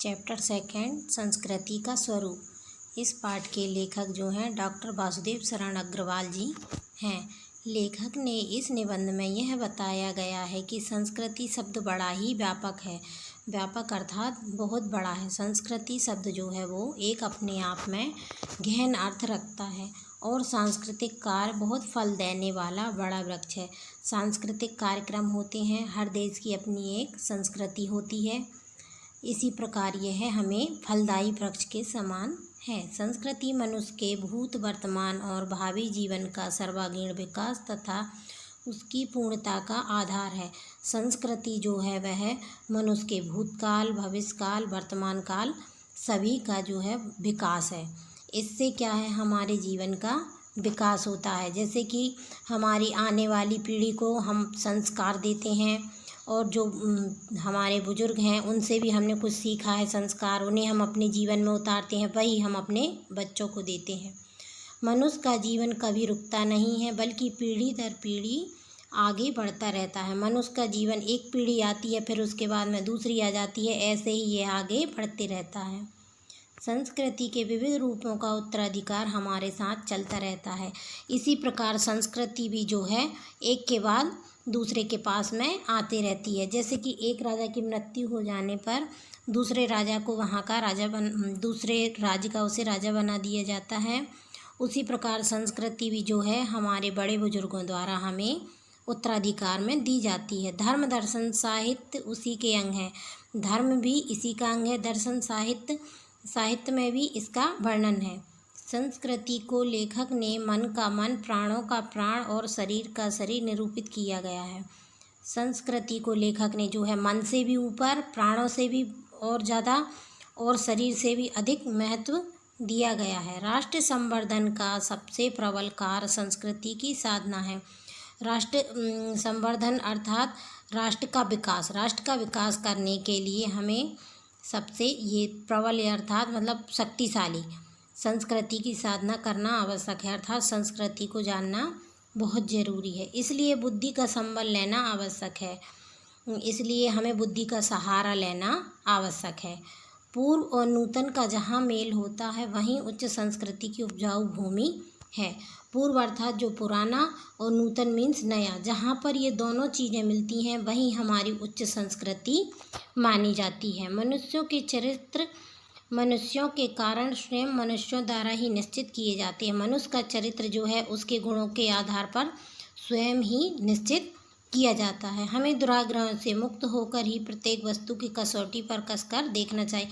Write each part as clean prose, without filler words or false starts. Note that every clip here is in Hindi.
चैप्टर सेकंड संस्कृति का स्वरूप। इस पाठ के लेखक जो हैं डॉक्टर वासुदेव शरण अग्रवाल जी हैं। लेखक ने इस निबंध में यह बताया गया है कि संस्कृति शब्द बड़ा ही व्यापक है। व्यापक अर्थात बहुत बड़ा है। संस्कृति शब्द जो है वो एक अपने आप में गहन अर्थ रखता है और सांस्कृतिक कार्य बहुत फल देने वाला बड़ा वृक्ष है। सांस्कृतिक कार्यक्रम होते हैं, हर देश की अपनी एक संस्कृति होती है। इसी प्रकार यह हमें फलदायी वृक्ष के समान है। संस्कृति मनुष्य के भूत, वर्तमान और भावी जीवन का सर्वांगीण विकास तथा उसकी पूर्णता का आधार है। संस्कृति जो है वह मनुष्य के भूतकाल, भविष्यकाल, वर्तमान काल सभी का जो है विकास है। इससे क्या है, हमारे जीवन का विकास होता है। जैसे कि हमारी आने वाली पीढ़ी को हम संस्कार देते हैं और जो हमारे बुजुर्ग हैं उनसे भी हमने कुछ सीखा है संस्कार, उन्हें हम अपने जीवन में उतारते हैं, वही हम अपने बच्चों को देते हैं। मनुष्य का जीवन कभी रुकता नहीं है बल्कि पीढ़ी दर पीढ़ी आगे बढ़ता रहता है। मनुष्य का जीवन एक पीढ़ी आती है, फिर उसके बाद में दूसरी आ जाती है, ऐसे ही ये आगे बढ़ते रहता है। संस्कृति के विविध रूपों का उत्तराधिकार हमारे साथ चलता रहता है। इसी प्रकार संस्कृति भी जो है एक के बाद दूसरे के पास में आती रहती है। जैसे कि एक राजा की मृत्यु हो जाने पर दूसरे राजा को वहाँ का दूसरे राज्य का उसे राजा बना दिया जाता है। उसी प्रकार संस्कृति भी जो है हमारे बड़े बुजुर्गों द्वारा हमें उत्तराधिकार में दी जाती है। धर्म, दर्शन, साहित्य उसी के अंग हैं। धर्म भी इसी का अंग है। दर्शन, साहित्य में भी इसका वर्णन है। संस्कृति को लेखक ने मन का मन, प्राणों का प्राण और शरीर का शरीर निरूपित किया गया है। संस्कृति को लेखक ने जो है मन से भी ऊपर, प्राणों से भी और ज़्यादा और शरीर से भी अधिक महत्व दिया गया है। राष्ट्र संवर्धन का सबसे प्रबल कार्य संस्कृति की साधना है। राष्ट्र संवर्धन अर्थात राष्ट्र का विकास करने के लिए हमें सबसे ये प्रबल अर्थात मतलब शक्तिशाली संस्कृति की साधना करना आवश्यक है। अर्थात संस्कृति को जानना बहुत ज़रूरी है। इसलिए बुद्धि का संबल लेना आवश्यक है। इसलिए हमें बुद्धि का सहारा लेना आवश्यक है। पूर्व और नूतन का जहाँ मेल होता है वहीं उच्च संस्कृति की उपजाऊ भूमि है। पूर्व अर्थात जो पुराना और नूतन मीन्स नया, जहाँ पर ये दोनों चीज़ें मिलती हैं वहीं हमारी उच्च संस्कृति मानी जाती है। मनुष्यों के चरित्र मनुष्यों के कारण स्वयं मनुष्यों द्वारा ही निश्चित किए जाते हैं। मनुष्य का चरित्र जो है उसके गुणों के आधार पर स्वयं ही निश्चित किया जाता है। हमें दुराग्रहों से मुक्त होकर ही प्रत्येक वस्तु की कसौटी पर कसकर देखना चाहिए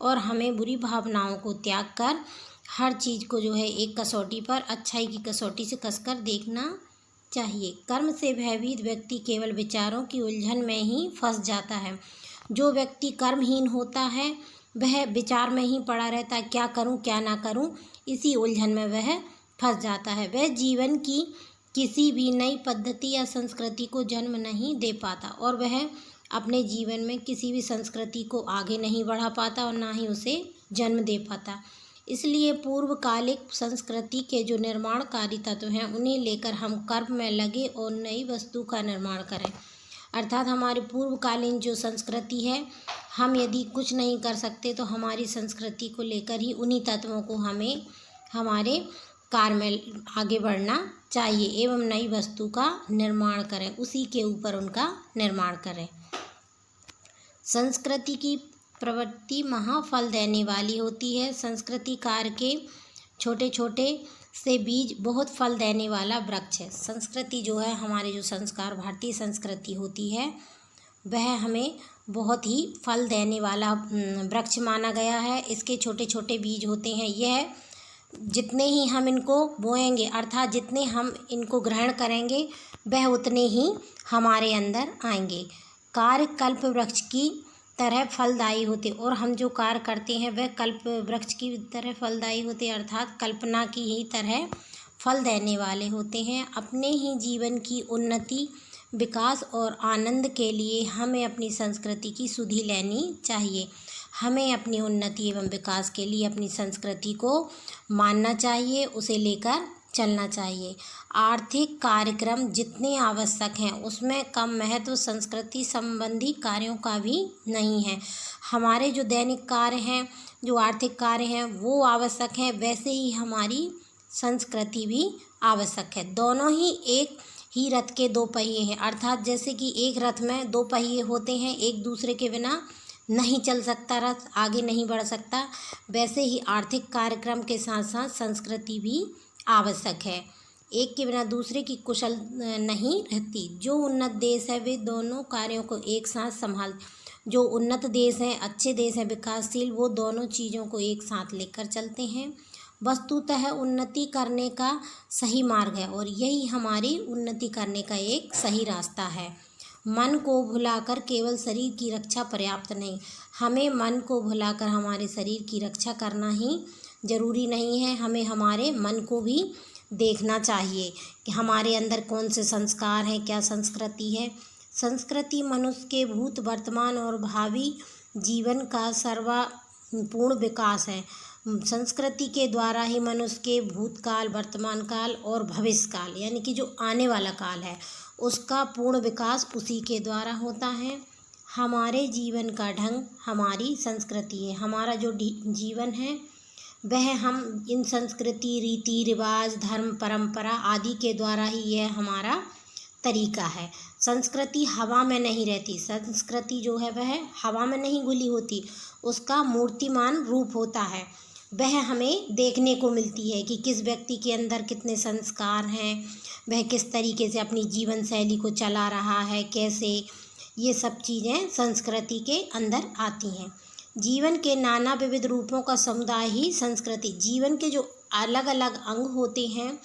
और हमें बुरी भावनाओं को त्याग कर हर चीज़ को जो है एक कसौटी पर, अच्छाई की कसौटी से कसकर देखना चाहिए। कर्म से भयभीत व्यक्ति केवल विचारों की उलझन में ही फंस जाता है। जो व्यक्ति कर्महीन होता है वह विचार में ही पड़ा रहता है, क्या करूं क्या ना करूं, इसी उलझन में वह फंस जाता है। वह जीवन की किसी भी नई पद्धति या संस्कृति को जन्म नहीं दे पाता और वह अपने जीवन में किसी भी संस्कृति को आगे नहीं बढ़ा पाता और ना ही उसे जन्म दे पाता। इसलिए पूर्वकालिक संस्कृति के जो निर्माणकारी तत्व हैं उन्हें लेकर हम कर्म में लगे और नई वस्तु का निर्माण करें। अर्थात हमारी पूर्वकालीन जो संस्कृति है, हम यदि कुछ नहीं कर सकते तो हमारी संस्कृति को लेकर ही उन्हीं तत्वों को हमें हमारे कार्य में आगे बढ़ना चाहिए एवं नई वस्तु का निर्माण करें, उसी के ऊपर उनका निर्माण करें। संस्कृति की प्रवृत्ति महाफल देने वाली होती है। संस्कृति कार्य के छोटे छोटे से बीज बहुत फल देने वाला वृक्ष है। संस्कृति जो है हमारे जो संस्कार, भारतीय संस्कृति होती है वह हमें बहुत ही फल देने वाला वृक्ष माना गया है। इसके छोटे छोटे बीज होते हैं। यह जितने ही हम इनको बोएंगे अर्थात जितने हम इनको ग्रहण करेंगे वह उतने ही हमारे अंदर आएंगे। कार्य कल्प वृक्ष की तरह फलदायी होते और हम जो कार्य करते हैं वह कल्प वृक्ष की तरह फलदायी होते अर्थात कल्पना की ही तरह फल देने वाले होते हैं। अपने ही जीवन की उन्नति, विकास और आनंद के लिए हमें अपनी संस्कृति की सुधि लेनी चाहिए। हमें अपनी उन्नति एवं विकास के लिए अपनी संस्कृति को मानना चाहिए, उसे लेकर चलना चाहिए। आर्थिक कार्यक्रम जितने आवश्यक हैं उसमें कम महत्व संस्कृति संबंधी कार्यों का भी नहीं है। हमारे जो दैनिक कार्य हैं, जो आर्थिक कार्य हैं वो आवश्यक हैं, वैसे ही हमारी संस्कृति भी आवश्यक है। दोनों ही एक ही रथ के दो पहिए हैं, अर्थात जैसे कि एक रथ में दो पहिए होते हैं, एक दूसरे के बिना नहीं चल सकता रथ, आगे नहीं बढ़ सकता, वैसे ही आर्थिक कार्यक्रम के साथ साथ संस्कृति भी आवश्यक है। एक के बिना दूसरे की कुशल नहीं रहती। जो उन्नत देश है वे दोनों कार्यों को एक साथ संभाल जो उन्नत देश हैं, अच्छे देश हैं, विकासशील, वो दोनों चीज़ों को एक साथ लेकर चलते हैं। वस्तुतः उन्नति करने का सही मार्ग है और यही हमारी उन्नति करने का एक सही रास्ता है। मन को भुलाकर केवल शरीर की रक्षा पर्याप्त नहीं। हमें मन को भुलाकर हमारे शरीर की रक्षा करना ही ज़रूरी नहीं है, हमें हमारे मन को भी देखना चाहिए कि हमारे अंदर कौन से संस्कार हैं, क्या संस्कृति है। संस्कृति मनुष्य के भूत, वर्तमान और भावी जीवन का सर्वपूर्ण विकास है। संस्कृति के द्वारा ही मनुष्य के भूतकाल, वर्तमान काल और भविष्य काल यानी कि जो आने वाला काल है उसका पूर्ण विकास उसी के द्वारा होता है। हमारे जीवन का ढंग हमारी संस्कृति है। हमारा जो जीवन है वह हम इन संस्कृति, रीति रिवाज, धर्म, परंपरा आदि के द्वारा ही यह हमारा तरीका है। संस्कृति हवा में नहीं रहती। संस्कृति जो है वह हवा में नहीं घुली होती, उसका मूर्तिमान रूप होता है। वह हमें देखने को मिलती है कि किस व्यक्ति के अंदर कितने संस्कार हैं, वह किस तरीके से अपनी जीवन शैली को चला रहा है, कैसे, ये सब चीज़ें संस्कृति के अंदर आती हैं। जीवन के नाना विविध रूपों का समुदाय ही संस्कृति। जीवन के जो अलग अलग अंग होते हैं,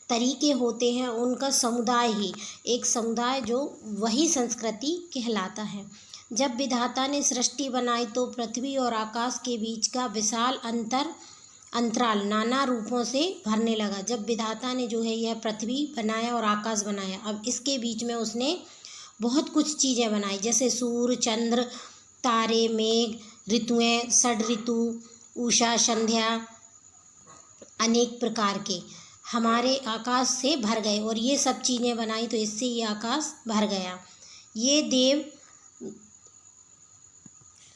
तरीके होते हैं, उनका समुदाय ही एक समुदाय जो वही संस्कृति कहलाता है। जब विधाता ने सृष्टि बनाई तो पृथ्वी और आकाश के बीच का विशाल अंतराल नाना रूपों से भरने लगा। जब विधाता ने जो है यह पृथ्वी बनाया और आकाश बनाया, अब इसके बीच में उसने बहुत कुछ चीज़ें बनाई, जैसे सूर्य, चंद्र, तारे, मेघ, ऋतुएं, षड ऋतु, उषा, संध्या, अनेक प्रकार के हमारे आकाश से भर गए और ये सब चीज़ें बनाई तो इससे ये आकाश भर गया। ये देव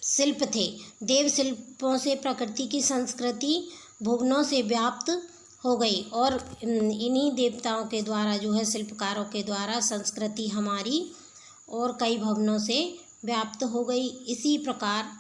शिल्प थे। देव शिल्पों से प्रकृति की संस्कृति भुवनों से व्याप्त हो गई और इन्हीं देवताओं के द्वारा जो है, शिल्पकारों के द्वारा संस्कृति हमारी और कई भवनों से व्याप्त हो गई। इसी प्रकार